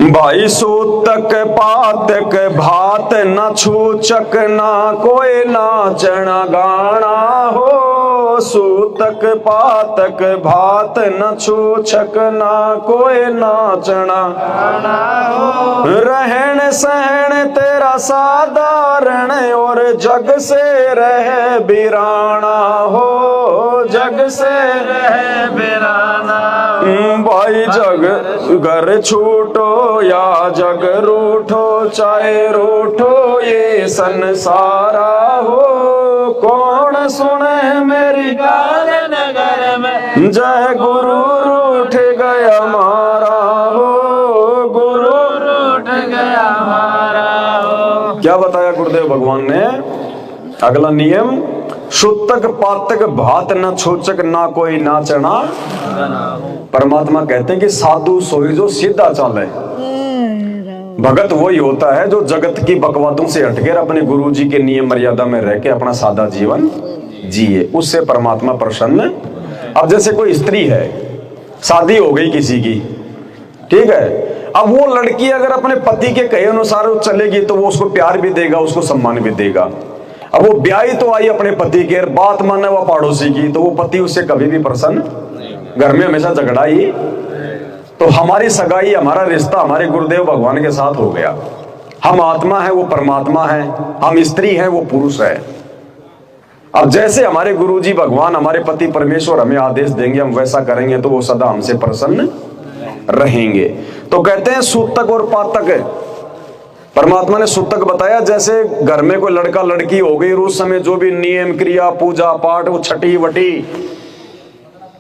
भाई सूतक पातक भात न छूचक ना कोई नाचना गाना हो। सूतक पातक भात न छूचक ना कोई नाचना गाना हो। रहन सहन तेरा साधारण और जग से रह बिराना हो। जग से रह बिराना भाई जग घर छूटो या जग रूठो चाहे रूठो ये संसारा हो। कौन सुने मेरी गान नगर में जय गुरु रूठ गया हमारा हो। गुरु रूठ गया हमारा हो। क्या बताया गुरुदेव भगवान ने? अगला नियम, सूतक पातक भात न छूचक ना कोई नाचना। परमात्मा कहते हैं कि साधु सोई जो सीधा चाले। भगत वही होता है जो जगत की बकवादों से हटकर अपने गुरु जी के नियम मर्यादा में रह के अपना सादा जीवन जिए, उससे परमात्मा प्रसन्न। अब जैसे कोई स्त्री है, शादी हो गई किसी की, ठीक है, अब वो लड़की अगर अपने पति के कहे अनुसार चलेगी तो वो उसको प्यार भी देगा, उसको सम्मान भी देगा। अब वो ब्याही तो आई अपने पति के, बात माने वो पड़ोसी की, तो वो पति उससे कभी भी प्रसन्न, घर में हमेशा झगड़ा ही। तो हमारी सगाई, हमारा रिश्ता हमारे गुरुदेव भगवान के साथ हो गया। हम आत्मा है, वो परमात्मा है, हम स्त्री है, वो पुरुष है। अब जैसे हमारे गुरुजी भगवान, हमारे पति परमेश्वर हमें आदेश देंगे, हम वैसा करेंगे तो वो सदा हमसे प्रसन्न रहेंगे। तो कहते हैं सूतक और पातक। परमात्मा ने सूतक बताया, जैसे घर में कोई लड़का लड़की हो गई, उस समय जो भी नियम क्रिया पूजा पाठ वो छठी वटी,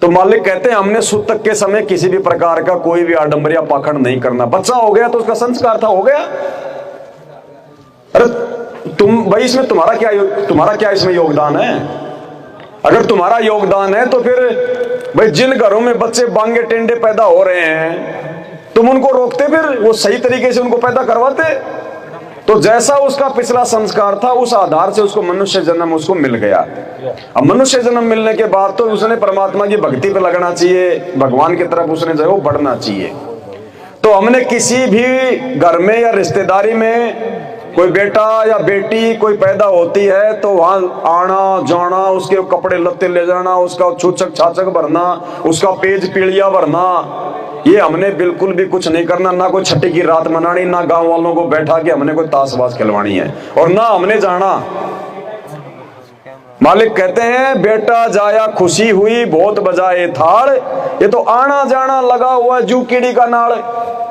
तो मालिक कहते हैं हमने सूतक के समय किसी भी प्रकार का कोई भी आडंबर या पाखंड नहीं करना। बच्चा हो गया तो उसका संस्कार था, हो गया। अरे तुम भाई, इसमें तुम्हारा क्या इसमें योगदान है? अगर तुम्हारा योगदान है तो फिर भाई जिन घरों में बच्चे बांगे टेंडे पैदा हो रहे हैं, तुम उनको रोकते, फिर वो सही तरीके से उनको पैदा करवाते। तो जैसा उसका पिछला संस्कार था उस आधार से उसको मनुष्य जन्म उसको मिल गया। अब मनुष्य जन्म मिलने के बाद तो उसने परमात्मा की भक्ति पे लगना चाहिए, भगवान की तरफ उसने जो है वो बढ़ना चाहिए। तो हमने किसी भी घर में या रिश्तेदारी में कोई बेटा या बेटी कोई पैदा होती है तो वहां आना जाना, उसके कपड़े लत्ते ले जाना, उसका छूचक छाचक भरना, उसका पेज पीढ़िया भरना, ये हमने बिल्कुल भी कुछ नहीं करना। ना कोई छठी की रात मनानी, ना गांव वालों को बैठा के हमने कोई ताशबाज खिलवानी है, और ना हमने जाना। मालिक कहते हैं बेटा जाया खुशी हुई बहुत बजाए थाल। ये तो आना जाना लगा हुआ है जू कीड़ी का नाड़।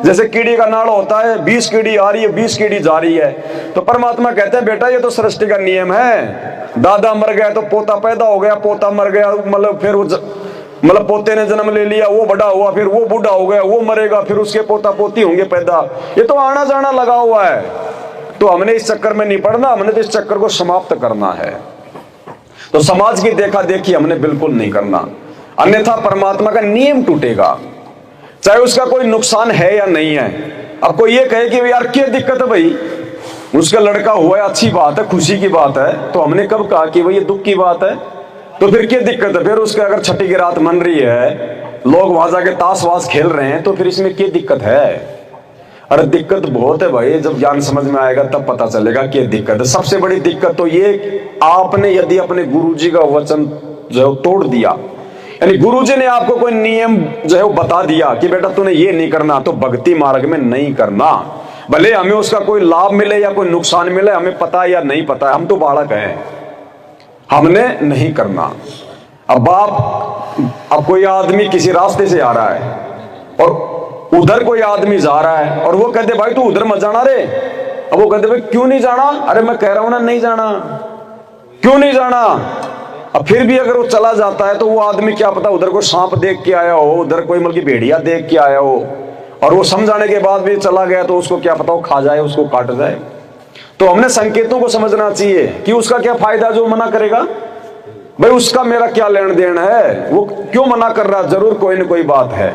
जैसे कीड़ी का नाड़ होता है, 20 कीड़ी आ रही है 20 कीड़ी जा रही है। तो परमात्मा कहते हैं बेटा ये तो सृष्टि का नियम है। दादा मर गया तो पोता पैदा हो गया, पोता मर गया मतलब फिर मतलब पोते ने जन्म ले लिया, वो बड़ा हुआ, फिर वो बूढ़ा हो गया, वो मरेगा, फिर उसके पोता पोती होंगे पैदा। ये तो आना जाना लगा हुआ है। तो हमने इस चक्कर में नहीं पड़ना, हमने तो इस चक्कर को समाप्त करना है। तो समाज की देखा देखी हमने बिल्कुल नहीं करना, अन्यथा परमात्मा का नियम टूटेगा, चाहे उसका कोई नुकसान है या नहीं है। अब कोई ये कहे कि यार क्या दिक्कत है भाई, उसका लड़का हुआ है, अच्छी बात है, खुशी की बात है, तो हमने कब कहा कि भाई ये दुख की बात है? तो फिर क्या दिक्कत है? फिर उसके अगर छठी की रात मन रही है, लोग वहां जाके ताश वास खेल रहे हैं, तो फिर इसमें क्या दिक्कत है? अरे दिक्कत बहुत है भाई, जब ज्ञान समझ में आएगा तब पता चलेगा क्या दिक्कत है। सबसे बड़ी दिक्कत तो ये, आपने यदि अपने गुरुजी का वचन जो है तोड़ दिया, यानी गुरुजी ने आपको कोई नियम जो है वो बता दिया कि बेटा तूने ये नहीं करना, तो भक्ति मार्ग में नहीं करना। भले हमें उसका कोई लाभ मिले या कोई नुकसान मिले, हमें पता है या नहीं पता है, हम तो बालक हैं, हमने नहीं करना। अब कोई आदमी किसी रास्ते से आ रहा है और उधर कोई आदमी जा रहा है और वो कहते भाई तू उधर मत जाना रे। अब वो कहते भाई क्यों नहीं जाना? अरे मैं कह रहा हूं ना नहीं जाना, क्यों नहीं जाना? अब फिर भी अगर वो चला जाता है तो वो आदमी क्या पता उधर कोई सांप देख के आया हो, उधर कोई मतलब भेड़िया देख के आया हो, और वो समझाने के बाद भी चला गया तो उसको क्या पता वो खा जाए, उसको काट जाए। तो हमने संकेतों को समझना चाहिए कि उसका क्या फायदा जो मना करेगा। भाई उसका मेरा क्या लेन देन है, वो क्यों मना कर रहा, जरूर कोई न कोई बात है।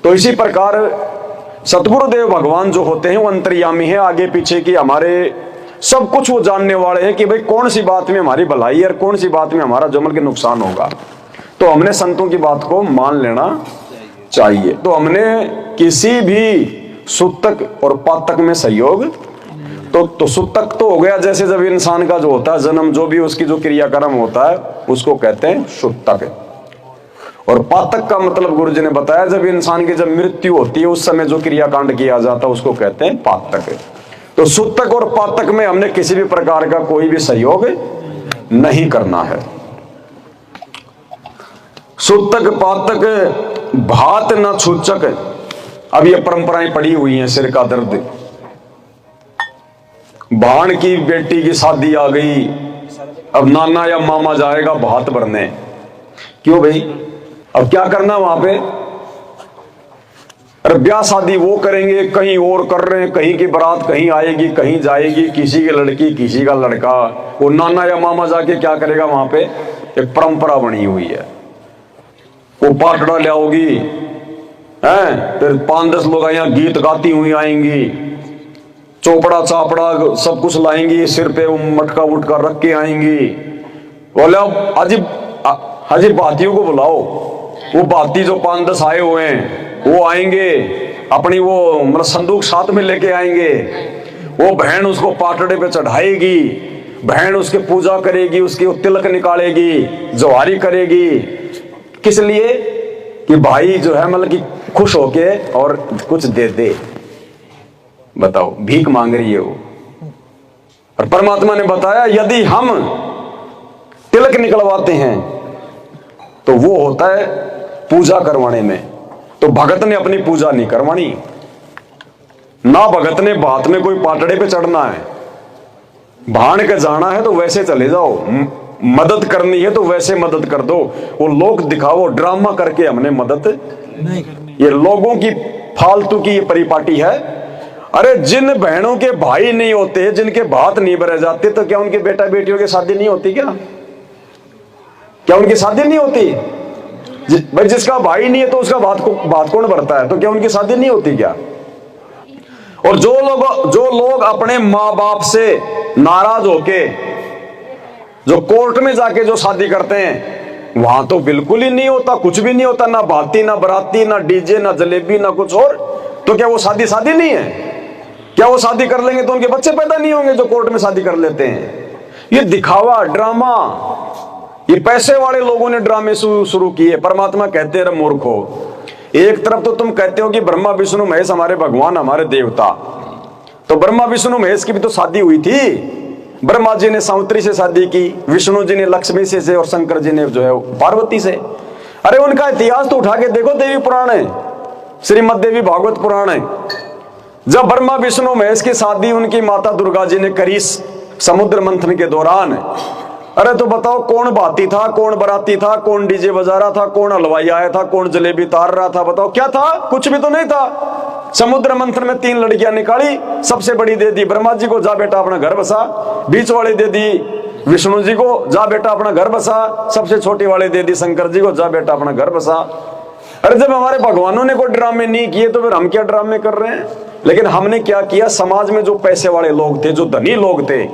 तो इसी प्रकार सतगुरुदेव भगवान जो होते हैं वो अंतर्यामी है, आगे पीछे की हमारे सब कुछ वो जानने वाले हैं कि भाई कौन सी बात में हमारी भलाई है और कौन सी बात में हमारा जमल के नुकसान होगा। तो हमने संतों की बात को मान लेना चाहिए। तो हमने किसी भी सूतक और पातक में संयोग। तो सूतक तो हो गया जैसे जब इंसान का जो होता है जन्म, जो भी उसकी जो क्रियाक्रम होता है उसको कहते हैं सूतक। और पातक का मतलब गुरु जी ने बताया जब इंसान की जब मृत्यु होती है उस समय जो क्रियाकांड किया जाता है उसको कहते हैं पातक। तो सूतक और पातक में हमने किसी भी प्रकार का कोई भी सहयोग नहीं करना है। सूतक पातक भात न छूचक। अब ये परंपराएं पड़ी हुई हैं, सिर का दर्द, भाण की बेटी की शादी आ गई, अब नाना या मामा जाएगा भात भरने। क्यों भाई, अब क्या करना वहां पे? अरे ब्याह शादी वो करेंगे, कहीं और कर रहे हैं, कहीं की बारात कहीं आएगी कहीं जाएगी, किसी की लड़की किसी का लड़का, वो नाना या मामा जाके क्या करेगा वहां पे? एक परंपरा बनी हुई है, वो पाटड़ा ले आओगी हैं, फिर 5-10 लोग यहाँ गीत गाती हुई आएंगी, चोपड़ा चापड़ा सब कुछ लाएंगी, सिर पे वो मटका उटका रख के आएंगी। बोले हाजी बातियों को बुलाओ, वो बाती जो 5-10 आए हुए हैं वो आएंगे, अपनी वो मतलब संदूक साथ में लेके आएंगे, वो बहन उसको पाटड़े पे चढ़ाएगी, बहन उसके पूजा करेगी, उसकी तिलक निकालेगी, जवारी करेगी। किस लिए? कि भाई जो है मतलब कि खुश होके और कुछ दे दे। बताओ, भीख मांग रही है वो। और परमात्मा ने बताया यदि हम तिलक निकलवाते हैं तो वो होता है पूजा करवाने में, तो भगत ने अपनी पूजा नहीं करवानी ना, भगत ने बात में कोई पाटड़े पे चढ़ना है। भाण के जाना है तो वैसे चले जाओ, मदद करनी है तो वैसे मदद कर दो। वो लोग दिखाओ ड्रामा करके हमने मदद नहीं करनी। ये लोगों की फालतू की ये परिपाटी है। अरे जिन बहनों के भाई नहीं होते, जिनके भात नहीं भरे जाते, तो क्या उनके बेटा बेटियों की शादी नहीं होती? क्या उनकी शादी नहीं होती? भाई जिसका भाई नहीं है तो उसका भात कौन भरता है? तो क्या उनकी शादी नहीं होती क्या? और जो लोग अपने माँ बाप से नाराज होके जो कोर्ट में जाके जो शादी करते हैं वहां तो बिल्कुल ही नहीं होता, कुछ भी नहीं होता, ना भाती ना बराती ना डीजे ना जलेबी ना कुछ और। तो क्या वो शादी नहीं है? क्या वो शादी कर लेंगे तो उनके बच्चे पैदा नहीं होंगे जो कोर्ट में शादी कर लेते हैं? ये दिखावा ड्रामा, ये पैसे वाले लोगों ने ड्रामे शुरू किए। परमात्मा कहते हैं मूर्खो, एक तरफ तो तुम कहते हो कि ब्रह्मा विष्णु महेश हमारे भगवान हमारे देवता, तो ब्रह्मा विष्णु महेश की भी तो शादी हुई थी। ब्रह्मा जी ने सावित्री से शादी की, विष्णु जी ने लक्ष्मी से और शंकर जी ने जो है पार्वती से। अरे उनका इतिहास तो उठा के देखो, देवी पुराण है, श्रीमद देवी भागवत पुराण है। जब ब्रह्मा विष्णु महेश की शादी उनकी माता दुर्गा जी ने करी समुद्र मंथन के दौरान, अरे तो बताओ कौन बाती था, कौन बराती था, कौन डीजे बजा रहा था, कौन हलवाई आया था, कौन जलेबी तार रहा था? बताओ क्या था? कुछ भी तो नहीं था। समुद्र मंथन में 3 लड़कियां निकाली, सबसे बड़ी दे दी ब्रह्मा जी को, जा बेटा अपना घर बसा। बीच वाली दे दी विष्णु जी को, जा बेटा अपना घर बसा। सबसे छोटी वाली दे दी शंकर जी को, जा बेटा अपना घर बसा। अरे जब हमारे भगवानों ने कोई ड्रामे नहीं किए तो फिर हम क्या ड्रामे कर रहे हैं? लेकिन हमने क्या किया, समाज में जो पैसे वाले लोग थे, जो धनी लोग थे,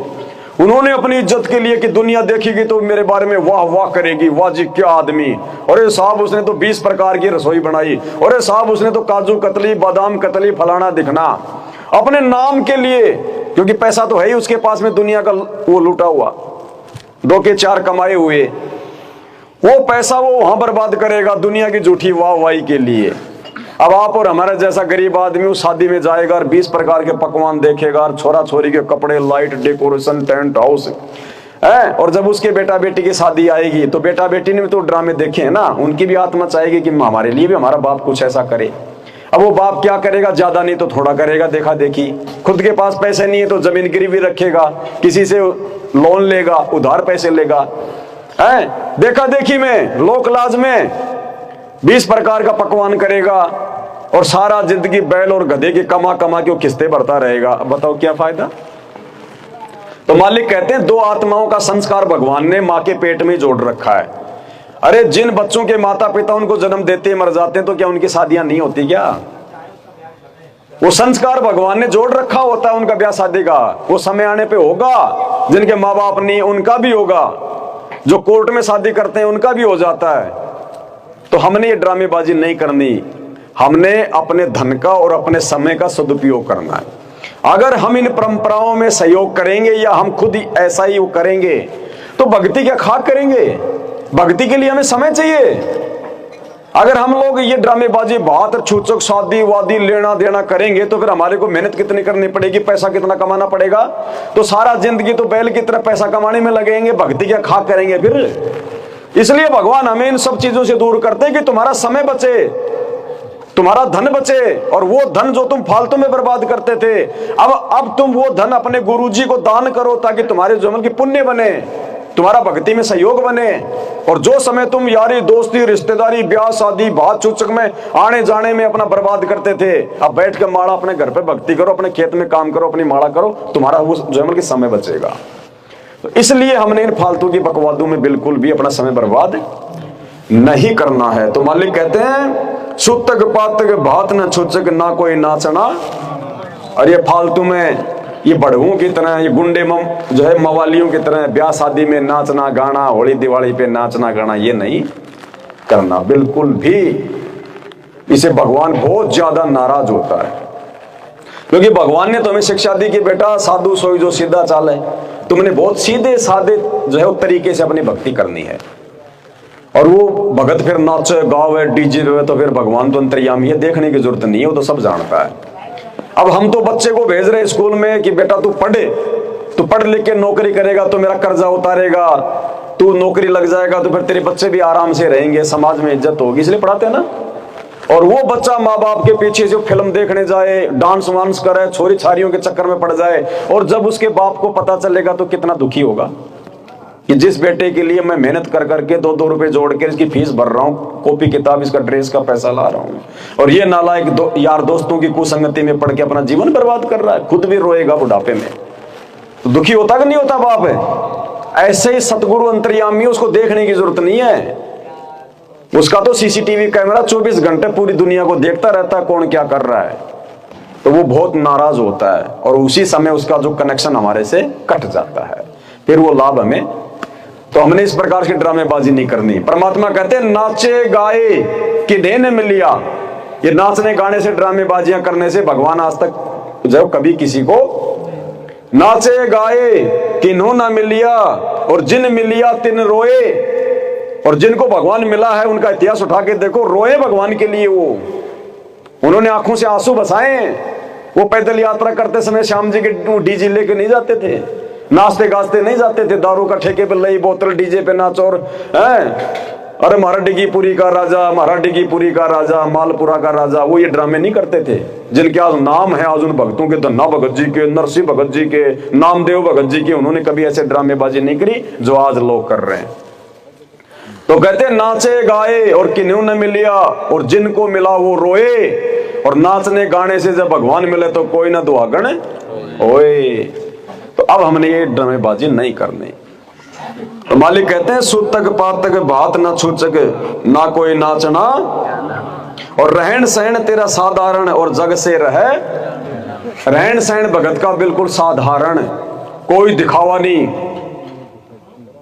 उन्होंने अपनी इज्जत के लिए कि दुनिया देखेगी तो मेरे बारे में वाह वाह करेगी, वाह जी क्या आदमी, अरे साहब उसने तो 20 प्रकार की रसोई बनाई, अरे साहब उसने तो काजू कतली बादाम कतली फलाना दिखना, अपने नाम के लिए, क्योंकि पैसा तो है ही उसके पास में, दुनिया का वो लूटा हुआ 2 के 4 कमाए हुए, वो पैसा वो वहां बर्बाद करेगा दुनिया की झूठी वाह वाही के लिए। अब आप और हमारा जैसा गरीब आदमी उस शादी में जाएगा और 20 प्रकार के पकवान देखेगा और छोरा छोरी के कपड़े, लाइट, डेकोरेशन, टेंट हाउस है। और जब उसके बेटा बेटी की शादी आएगी तो बेटा बेटी ने भी तो ड्रामे देखे हैं ना, उनकी भी आत्मा चाहेगी कि हमारे लिए भी हमारा बाप कुछ ऐसा करे। अब वो बाप क्या करेगा, ज्यादा नहीं तो थोड़ा करेगा देखा देखी। खुद के पास पैसे नहीं है तो जमीन गिरवी रखेगा, किसी से लोन लेगा, उधार पैसे लेगा, है देखा देखी में, लोक लाज में 20 प्रकार का पकवान करेगा और सारा जिंदगी बैल और गधे की कमा के वो किस्तें भरता रहेगा। अब बताओ क्या फायदा? तो मालिक कहते हैं 2 आत्माओं का संस्कार भगवान ने माँ के पेट में जोड़ रखा है। अरे जिन बच्चों के माता पिता उनको जन्म देते मर जाते हैं तो क्या उनकी शादियां नहीं होती क्या? वो संस्कार भगवान ने जोड़ रखा होता है उनका ब्याह शादी का, वो समय आने पे होगा। जिनके माँ बाप नहीं उनका भी होगा, जो कोर्ट में शादी करते हैं उनका भी हो जाता है। तो हमने ये ड्रामेबाजी नहीं करनी, हमने अपने धन का और अपने समय का सदुपयोग करना है। अगर हम इन परंपराओं में सहयोग करेंगे या हम खुद ही ऐसा ही करेंगे तो भक्ति क्या खाक करेंगे। भक्ति के लिए हमें समय चाहिए। अगर हम लोग ये ड्रामेबाजी बात छूचक शादी वादी लेना देना करेंगे तो फिर हमारे को मेहनत कितनी करनी पड़ेगी, पैसा कितना कमाना पड़ेगा। तो सारा जिंदगी तो बैल की तरह पैसा कमाने में लगेंगे, भक्ति क्या खाक करेंगे फिर। इसलिए भगवान हमें इन सब चीजों से दूर करते हैं कि तुम्हारा समय बचे, तुम्हारा धन बचे, और वो धन जो तुम फालतू में बर्बाद करते थे अब तुम वो धन अपने गुरुजी को दान करो ताकि तुम्हारे जीवन की पुण्य बने, तुम्हारा भक्ति में सहयोग बने। और जो समय तुम यारी दोस्ती रिश्तेदारी ब्याह शादी बात चूचक में आने जाने में अपना बर्बाद करते थे, अब बैठ के माड़ा अपने घर पे भक्ति करो, अपने खेत में काम करो, अपनी माड़ा करो, तुम्हारा वो जीवन की समय बचेगा। तो इसलिए हमने इन फालतू की बकवादों में बिल्कुल भी अपना समय बर्बाद नहीं करना है। तो मालिक कहते हैं सुतक पातक भात न छुचक ना कोई नाचना। और ये फालतू में ये बड़ुओं की तरह, ये गुंडे जो है मवालियों की तरह ब्याह शादी में नाचना गाना, होली दिवाली पे नाचना गाना, ये नहीं करना बिल्कुल भी। इसे भगवान बहुत ज्यादा नाराज होता है, क्योंकि भगवान ने तो हमें शिक्षा दी कि बेटा साधु सोई जो सीधा चाल है, तुमने बहुत सीधे साधे जो है तरीके से अपनी भक्ति करनी है। और वो भगत फिर नाचे गावे डीजे वे तो फिर भगवान तो अंतर्यामी है, देखने की जरूरत नहीं है, वो तो सब जानता है। अब हम तो बच्चे को भेज रहे स्कूल में कि बेटा तू पढ़ लिख के नौकरी करेगा तो मेरा कर्जा उतारेगा, तू नौकरी लग जाएगा तो फिर तेरे बच्चे भी आराम से रहेंगे, समाज में इज्जत होगी, इसलिए पढ़ाते हैं ना। और वो बच्चा माँ बाप के पीछे जो फिल्म देखने जाए, डांस वांस करे, छोरी छारियों के चक्कर में पड़ जाए, और जब उसके बाप को पता चलेगा तो कितना दुखी होगा कि जिस बेटे के लिए मैं मेहनत कर करके 2-2 रुपए जोड़ के इसकी फीस भर रहा हूँ, कॉपी किताब इसका ड्रेस का पैसा ला रहा हूँ, और ये नालायक यार दोस्तों की कुसंगति में पड़ के अपना जीवन बर्बाद कर रहा है, खुद भी रोएगा बुढ़ापे में। तो दुखी होता कि नहीं होता बाप है। ऐसे ही सतगुरु अंतर्यामी, उसको देखने की जरूरत नहीं है, उसका तो सीसीटीवी कैमरा 24 घंटे पूरी दुनिया को देखता रहता है कौन क्या कर रहा है। तो वो बहुत नाराज होता है और उसी समय उसका जो कनेक्शन हमारे से कट जाता है, फिर वो लाभ हमें। तो हमने इस प्रकार की ड्रामेबाजी नहीं करनी। परमात्मा कहते हैं नाचे गाए किन्हें न मिलिया। ये नाचने गाने से ड्रामेबाजियां करने से भगवान आज तक जब कभी किसी को नाचे गाए किन्हों ना मिलिया, और जिन मिलिया तिन रोए। और जिनको भगवान मिला है उनका इतिहास उठा के देखो, रोए भगवान के लिए। वो उन्होंने आंखों से आंसू बसाए। वो पैदल यात्रा करते समय श्याम जी के डीजे लेके नहीं जाते थे, नाचते गाजते नहीं जाते थे, दारू का ठेके पे लई बोतल डीजे पे नाच, और अरे हमारा डिगीपुरी का राजा, हमारा डिगीपुरी का राजा, मालपुरा का राजा, वो ये ड्रामे नहीं करते थे। जिनके आज नाम है आज उन भक्तों के, धन्ना भगत जी के, नरसिंह भगत जी के, नामदेव भगत जी के, उन्होंने कभी ऐसे ड्रामेबाजी नहीं करी जो आज लोग कर रहे हैं। तो कहते नाचे गाए और किन्हों ने मिलिया, और जिनको मिला वो रोए। और नाचने गाने से जब भगवान मिले तो कोई ना दुआगण ओए। तो अब हमने ये ड्रामेबाजी नहीं करनी। तो मालिक कहते हैं सुतक पातक भात न छूचक ना कोई नाचना, और रहन सहन तेरा साधारण और जग से रहे। रहन सहन भगत का बिल्कुल साधारण, कोई दिखावा नहीं,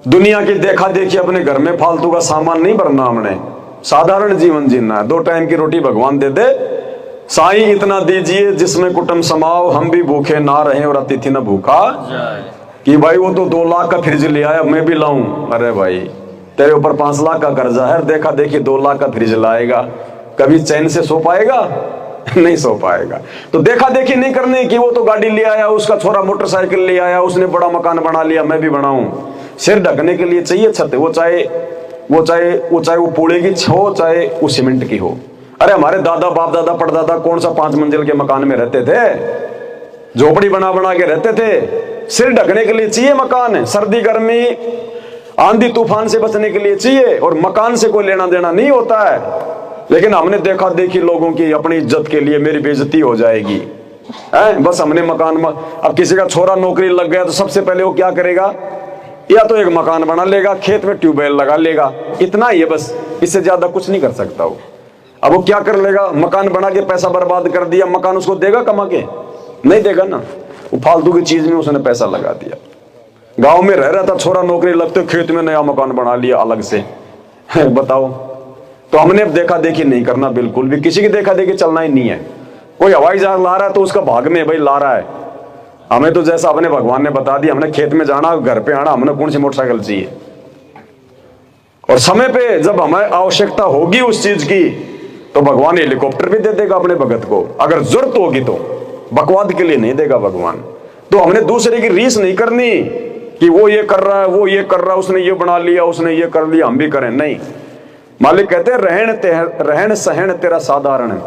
दुनिया की देखा देखी अपने घर में फालतू का सामान नहीं भरना, हमने साधारण जीवन जीना है। 2 टाइम की रोटी भगवान दे दे, साईं इतना दीजिए जिसमें कुटुंब समाओ, हम भी भूखे ना रहे और अतिथि न भूखा। कि भाई वो तो 2 लाख का फ्रिज ले आया, मैं भी लाऊं। अरे भाई तेरे ऊपर 5 लाख का कर्जा है, देखा देखी 2 लाख का फ्रिज लाएगा, कभी चैन से सो पाएगा? नहीं सो पाएगा। तो देखा देखी नहीं करनी कि वो तो गाड़ी ले आया, उसका छोरा मोटरसाइकिल ले आया, उसने बड़ा मकान बना लिया, मैं भी बनाऊं। सिर ढकने के लिए चाहिए छत, वो चाहे वो पूड़े की हो, चाहे वो सीमेंट की हो। अरे हमारे दादा बाप दादा परदादा कौन सा 5 मंजिल के मकान में रहते थे, झोपड़ी बना बना के रहते थे। सिर ढकने के लिए चाहिए मकान, सर्दी गर्मी आंधी तूफान से बचने के लिए चाहिए, और मकान से कोई लेना देना नहीं होता है। लेकिन हमने देखा देखी लोगों की अपनी इज्जत के लिए मेरी बेइज्जती हो जाएगी, बस हमने मकान में। अब किसी का छोरा नौकरी लग गया तो सबसे पहले वो क्या करेगा, या तो एक मकान बना लेगा, खेत में ट्यूबवेल लगा लेगा, इतना ही है बस, इससे ज्यादा कुछ नहीं कर सकता वो। अब वो क्या कर लेगा, मकान बना के पैसा बर्बाद कर दिया, मकान उसको देगा कमा के? नहीं देगा ना, वो फालतू की चीज में उसने पैसा लगा दिया। गांव में रह रहा था छोरा, नौकरी लगते खेत में नया मकान बना लिया अलग से। बताओ तो हमने अब देखा देखी नहीं करना, बिल्कुल भी किसी की देखा देखी चलना ही नहीं है। कोई हवाई जहाज ला रहा है तो उसका भाग में भाई ला रहा है, हमें तो जैसा अपने भगवान ने बता दिया, हमने खेत में जाना घर पे आना, हमने कौन सी मोटरसाइकिल चाहिए। और समय पे जब हमें आवश्यकता होगी उस चीज की तो भगवान हेलीकॉप्टर भी दे देगा अपने भगत को, अगर जरूरत होगी तो, बकवाद के लिए नहीं देगा भगवान। तो हमने दूसरे की रीस नहीं करनी कि वो ये कर रहा है, वो ये कर रहा है, उसने ये बना लिया, उसने ये कर लिया, हम भी करें, नहीं। मालिक कहते हैं रहन सहन तेरा साधारण है,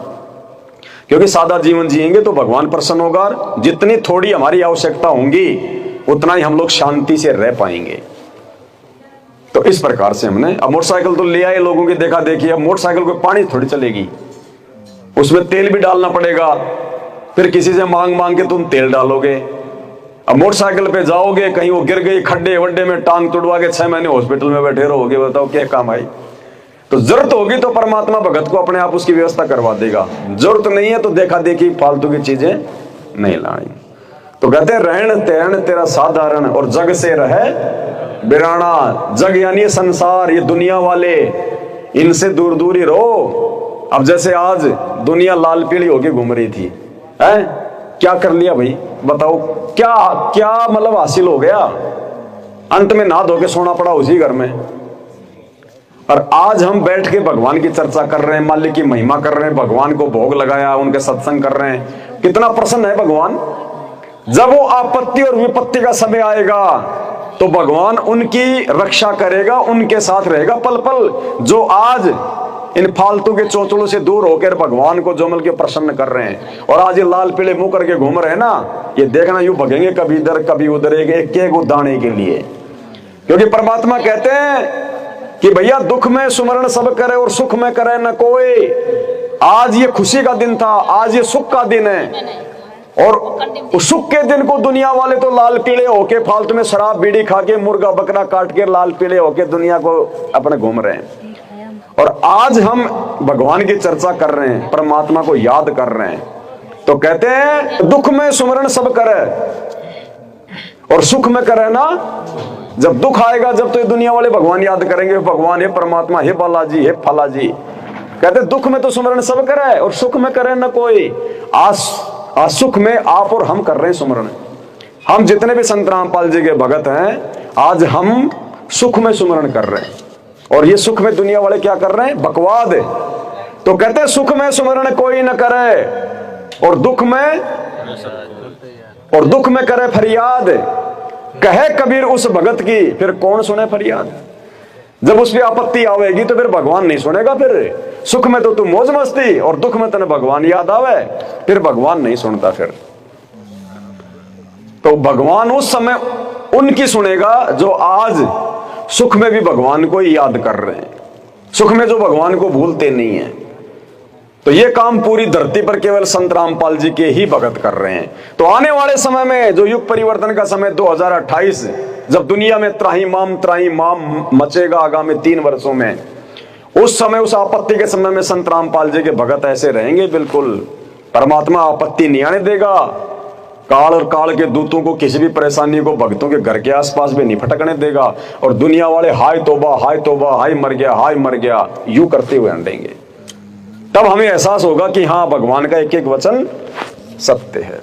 क्योंकि सादा जीवन जिएंगे तो भगवान प्रसन्न होगा। जितनी थोड़ी हमारी आवश्यकता होंगी उतना ही हम लोग शांति से रह पाएंगे। तो इस प्रकार से हमने, अब मोटरसाइकिल तो ले आए लोगों की देखा देखी, अब मोटरसाइकिल को पानी थोड़ी चलेगी, उसमें तेल भी डालना पड़ेगा, फिर किसी से मांग मांग के तुम तेल डालोगे। अब मोटरसाइकिल पे जाओगे, कहीं वो गिर गई खड्डे वड्डे में, टांग तुड़वा के 6 महीने हॉस्पिटल में बैठे रहोगे, बताओ क्या काम आई। तो जरूरत होगी तो परमात्मा भगत को अपने आप उसकी व्यवस्था करवा देगा, जरूरत नहीं है तो देखा देखी फालतू की चीजें नहीं लानी। तो कहते हैं रहन तहन तेरा साधारण और जग से रहे बिराना। जग यानी संसार, ये दुनिया वाले, इनसे दूर दूर ही रहो। अब जैसे आज दुनिया लाल पीली होके घूम रही थी, है क्या कर लिया भाई बताओ, क्या क्या मतलब हासिल हो गया, अंत में नहा धो के सोना पड़ा उसी घर में। और आज हम बैठ के भगवान की चर्चा कर रहे हैं, मालिक की महिमा कर रहे हैं, भगवान को भोग लगाया, उनके सत्संग कर रहे हैं, कितना प्रसन्न है भगवान। जब वो आपत्ति और विपत्ति का समय आएगा तो भगवान उनकी रक्षा करेगा, उनके साथ रहेगा पल पल। जो आज इन फालतू के चोचलों से दूर होकर भगवान को जो मिल के प्रसन्न कर रहे हैं, और आज ये लाल पीले मुंह करके घूम रहे हैं ना, ये देखना यूं भगेंगे कभी इधर कभी उधर, एक दाने के लिए। क्योंकि परमात्मा कहते हैं कि भैया दुख में सुमरण सब करे और सुख में करे न कोई। आज ये खुशी का दिन था, आज ये सुख का दिन है, और सुख के दिन को दुनिया वाले तो लाल पीले होके फालतू में शराब बीड़ी खा के मुर्गा बकरा काट के लाल पीले होके दुनिया को अपने घूम रहे हैं। और आज हम भगवान की चर्चा कर रहे हैं, परमात्मा को याद कर रहे हैं, तो कहते हैं दुख में सुमरण सब करे और सुख में करे ना। जब दुख आएगा, जब तो ये दुनिया वाले भगवान याद करेंगे, भगवान हे परमात्मा, हे बालाजी, हे फलाजी। कहते दुख में तो सुमरण सब करे और सुख में करे न कोई। आज सुख में आप और हम कर रहे हैं सुमरण। हम जितने भी संत रामपाल जी के भगत हैं, आज हम सुख में सुमरण कर रहे हैं, और ये सुख में दुनिया वाले क्या कर रहे हैं, बकवाद। तो कहते हैं सुख में सुमरण कोई न करे और दुख में करे फरियाद। कहे कबीर उस भगत की फिर कौन सुने फरियाद। जब उस पर आपत्ति आवेगी तो फिर भगवान नहीं सुनेगा। फिर सुख में तो तू मौज मस्ती और दुख में तने भगवान याद आवे, फिर भगवान नहीं सुनता। फिर तो भगवान उस समय उनकी सुनेगा जो आज सुख में भी भगवान को ही याद कर रहे हैं, सुख में जो भगवान को भूलते नहीं है। तो ये काम पूरी धरती पर केवल संत रामपाल जी के ही भगत कर रहे हैं। तो आने वाले समय में जो युग परिवर्तन का समय 2028, जब दुनिया में त्राहिमाम मचेगा आगामी 3 वर्षों में, उस समय, उस आपत्ति के समय में संत रामपाल जी के भगत ऐसे रहेंगे। बिल्कुल परमात्मा आपत्ति नहीं आने देगा। काल और काल के दूतों को किसी भी परेशानी को भक्तों के घर के आसपास भी नहीं फटकने देगा। और दुनिया वाले हाय तोबा, हाय मर गया यूं करते हुए हंडेंगे। तब हमें एहसास होगा कि हाँ, भगवान का एक एक वचन सत्य है।